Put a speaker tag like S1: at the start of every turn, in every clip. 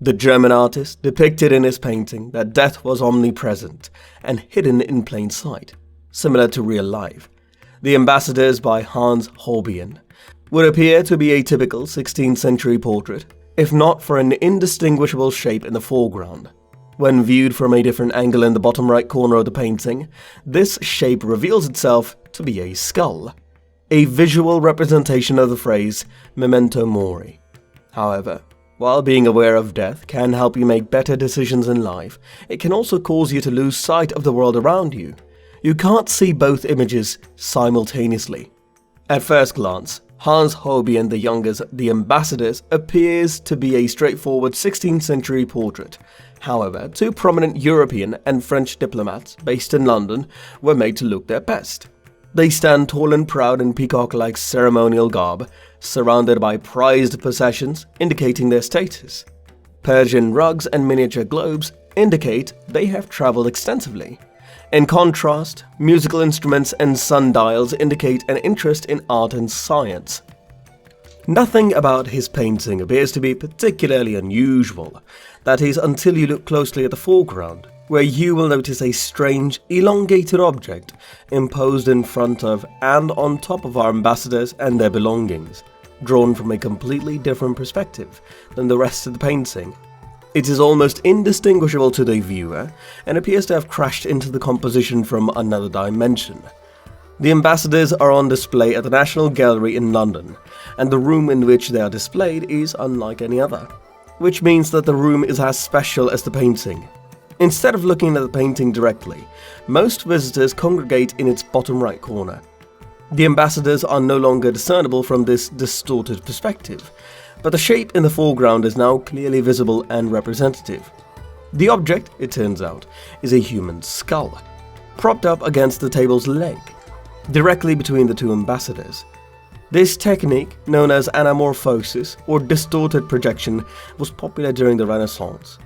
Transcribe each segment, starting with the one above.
S1: The German artist depicted in his painting that death was omnipresent and hidden in plain sight, similar to real life. The Ambassadors by Hans Holbein would appear to be a typical 16th century portrait, if not for an indistinguishable shape in the foreground. When viewed from a different angle in the bottom right corner of the painting, this shape reveals itself to be a skull, a visual representation of the phrase Memento Mori. However, while being aware of death can help you make better decisions in life, it can also cause you to lose sight of the world around you. You can't see both images simultaneously. At first glance, Hans Holbein the Younger's The Ambassadors appears to be a straightforward 16th century portrait. However, two prominent European and French diplomats based in London were made to look their best. They stand tall and proud in peacock-like ceremonial garb, surrounded by prized possessions indicating their status. Persian rugs and miniature globes indicate they have traveled extensively. In contrast, musical instruments and sundials indicate an interest in art and science. Nothing about his painting appears to be particularly unusual, that is until you look closely at the foreground, where you will notice a strange, elongated object imposed in front of and on top of our ambassadors and their belongings, drawn from a completely different perspective than the rest of the painting. It is almost indistinguishable to the viewer and appears to have crashed into the composition from another dimension. The ambassadors are on display at the National Gallery in London, and the room in which they are displayed is unlike any other, which means that the room is as special as the painting. Instead of looking at the painting directly, most visitors congregate in its bottom right corner. The ambassadors are no longer discernible from this distorted perspective, but the shape in the foreground is now clearly visible and representative. The object, it turns out, is a human skull, propped up against the table's leg, directly between the two ambassadors. This technique, known as anamorphosis or distorted projection, was popular during the Renaissance.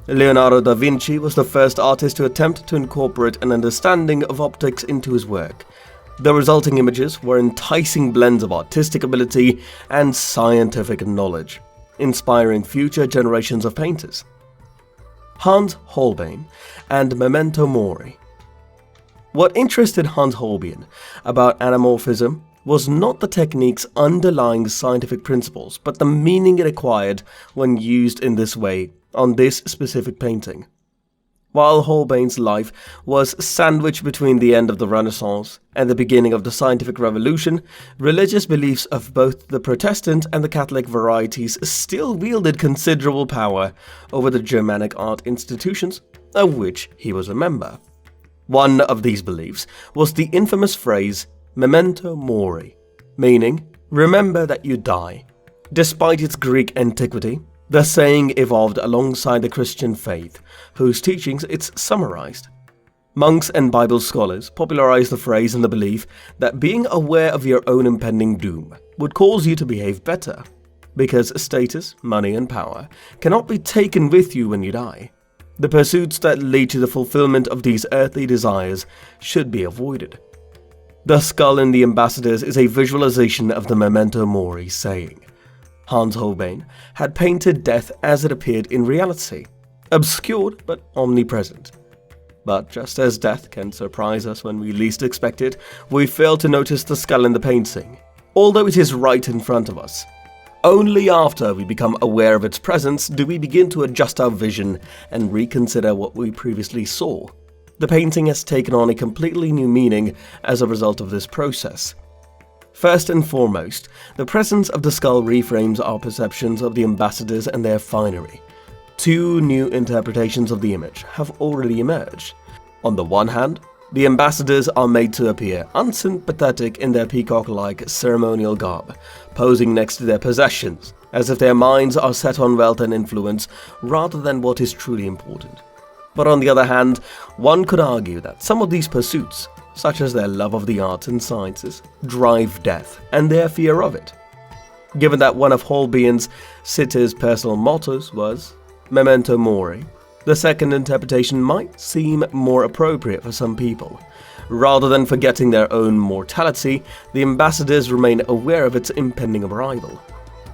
S1: Leonardo da Vinci was the first artist to attempt to incorporate an understanding of optics into his work. The resulting images were enticing blends of artistic ability and scientific knowledge, inspiring future generations of painters. Hans Holbein and Memento Mori. What interested Hans Holbein about anamorphism was not the technique's underlying scientific principles, but the meaning it acquired when used in this way on this specific painting. While Holbein's life was sandwiched between the end of the Renaissance and the beginning of the scientific revolution, religious beliefs of both the Protestant and the Catholic varieties still wielded considerable power over the Germanic art institutions of which he was a member. One of these beliefs was the infamous phrase Memento Mori, meaning, remember that you die. Despite its Greek antiquity, the saying evolved alongside the Christian faith, whose teachings it's summarized. Monks and Bible scholars popularized the phrase in the belief that being aware of your own impending doom would cause you to behave better, because status, money, and power cannot be taken with you when you die. The pursuits that lead to the fulfillment of these earthly desires should be avoided. The skull in The Ambassadors is a visualization of the Memento Mori saying. Hans Holbein had painted death as it appeared in reality, obscured but omnipresent. But just as death can surprise us when we least expect it, we fail to notice the skull in the painting, although it is right in front of us. Only after we become aware of its presence do we begin to adjust our vision and reconsider what we previously saw. The painting has taken on a completely new meaning as a result of this process. First and foremost, the presence of the skull reframes our perceptions of the ambassadors and their finery. Two new interpretations of the image have already emerged. On the one hand, the ambassadors are made to appear unsympathetic in their peacock-like ceremonial garb, posing next to their possessions, as if their minds are set on wealth and influence rather than what is truly important. But on the other hand, one could argue that some of these pursuits, such as their love of the arts and sciences, drive death and their fear of it. Given that one of Holbein's sitter's personal mottos was Memento Mori, the second interpretation might seem more appropriate for some people. Rather than forgetting their own mortality, the ambassadors remain aware of its impending arrival.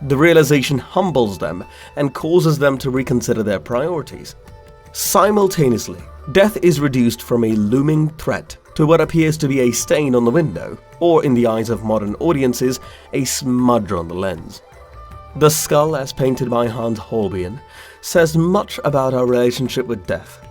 S1: The realization humbles them and causes them to reconsider their priorities. Simultaneously, death is reduced from a looming threat to what appears to be a stain on the window, or in the eyes of modern audiences, a smudge on the lens. The skull, as painted by Hans Holbein, says much about our relationship with death.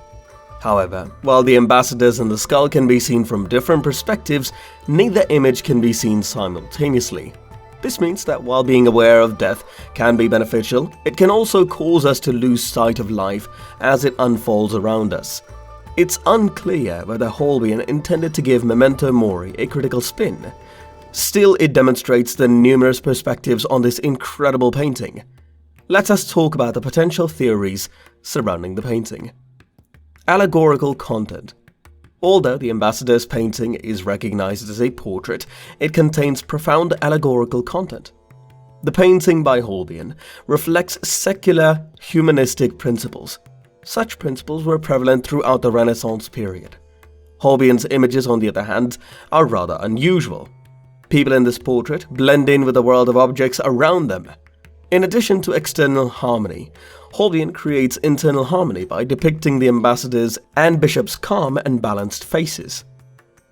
S1: However, while the ambassadors and the skull can be seen from different perspectives, neither image can be seen simultaneously. This means that while being aware of death can be beneficial, it can also cause us to lose sight of life as it unfolds around us. It's unclear whether Holbein intended to give Memento Mori a critical spin. Still, it demonstrates the numerous perspectives on this incredible painting. Let us talk about the potential theories surrounding the painting. Allegorical content. Although the ambassador's painting is recognized as a portrait, it contains profound allegorical content. The painting by Holbein reflects secular, humanistic principles. Such principles were prevalent throughout the Renaissance period. Holbein's images, on the other hand, are rather unusual. People in this portrait blend in with the world of objects around them. In addition to external harmony, Holbein creates internal harmony by depicting the ambassadors and bishops' calm and balanced faces.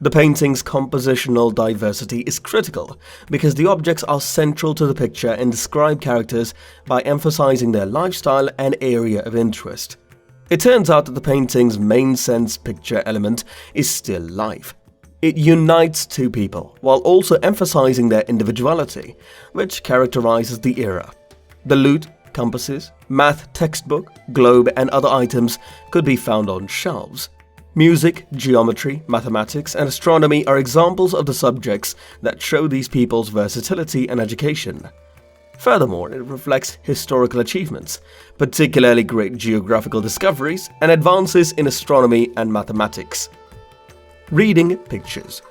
S1: The painting's compositional diversity is critical because the objects are central to the picture and describe characters by emphasizing their lifestyle and area of interest. It turns out that the painting's main sense picture element is still life. It unites two people while also emphasizing their individuality, which characterizes the era. The lute, compasses, math textbook, globe, and other items could be found on shelves. Music, geometry, mathematics, and astronomy are examples of the subjects that show these people's versatility and education. Furthermore, it reflects historical achievements, particularly great geographical discoveries and advances in astronomy and mathematics. Reading pictures.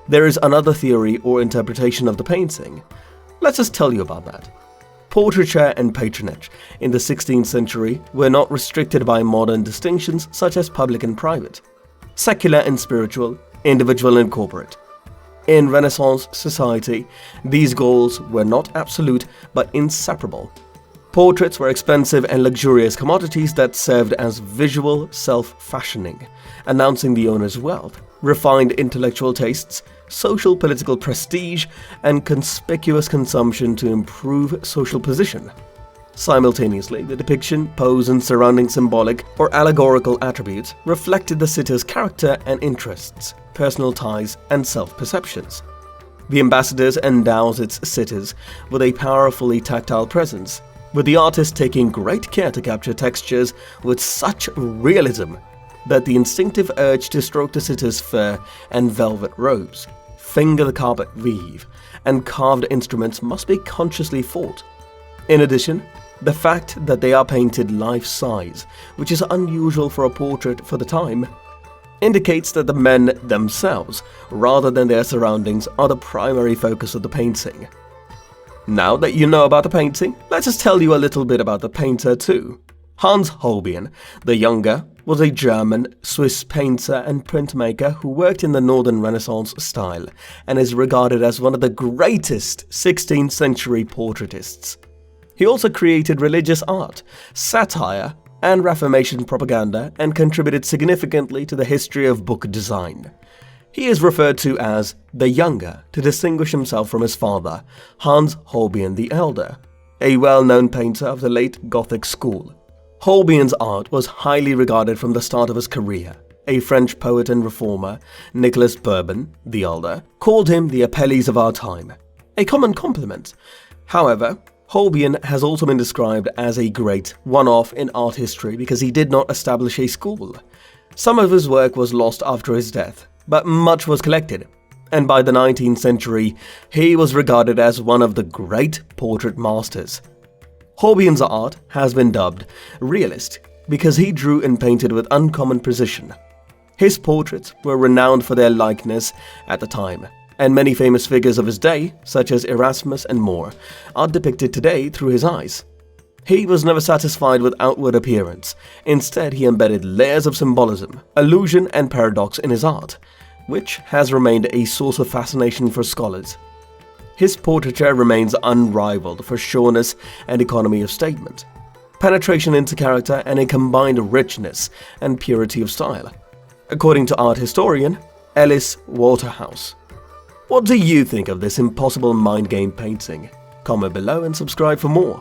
S1: There is another theory or interpretation of the painting. Let us tell you about that. Portraiture and patronage in the 16th century were not restricted by modern distinctions such as public and private, secular and spiritual, individual and corporate. In Renaissance society, these goals were not absolute but inseparable. Portraits were expensive and luxurious commodities that served as visual self-fashioning, announcing the owner's wealth, refined intellectual tastes, social political prestige, and conspicuous consumption to improve social position. Simultaneously, the depiction, pose, and surrounding symbolic or allegorical attributes reflected the sitter's character and interests, personal ties, and self-perceptions. The ambassadors endows its sitters with a powerfully tactile presence, with the artist taking great care to capture textures with such realism that the instinctive urge to stroke the sitter's fur and velvet robes, finger the carpet weave, and carved instruments must be consciously fought. In addition, the fact that they are painted life-size, which is unusual for a portrait for the time, indicates that the men themselves, rather than their surroundings, are the primary focus of the painting. Now that you know about the painting, let us tell you a little bit about the painter too. Hans Holbein, the Younger, was a German, Swiss painter and printmaker who worked in the Northern Renaissance style and is regarded as one of the greatest 16th century portraitists. He also created religious art, satire, and Reformation propaganda and contributed significantly to the history of book design. He is referred to as the Younger to distinguish himself from his father, Hans Holbein the Elder, a well-known painter of the late Gothic school. Holbein's art was highly regarded from the start of his career. A French poet and reformer, Nicholas Bourbon, the Elder, called him the Apelles of our time, a common compliment. However, Holbein has also been described as a great one-off in art history because he did not establish a school. Some of his work was lost after his death, but much was collected, and by the 19th century, he was regarded as one of the great portrait masters. Holbein's art has been dubbed realist because he drew and painted with uncommon precision. His portraits were renowned for their likeness at the time, and many famous figures of his day, such as Erasmus and more, are depicted today through his eyes. He was never satisfied with outward appearance. Instead, he embedded layers of symbolism, illusion, and paradox in his art, which has remained a source of fascination for scholars. his portraiture remains unrivaled for sureness and economy of statement, penetration into character, and a combined richness and purity of style, according to art historian Ellis Waterhouse. What do you think of this impossible mind game painting? Comment below and subscribe for more.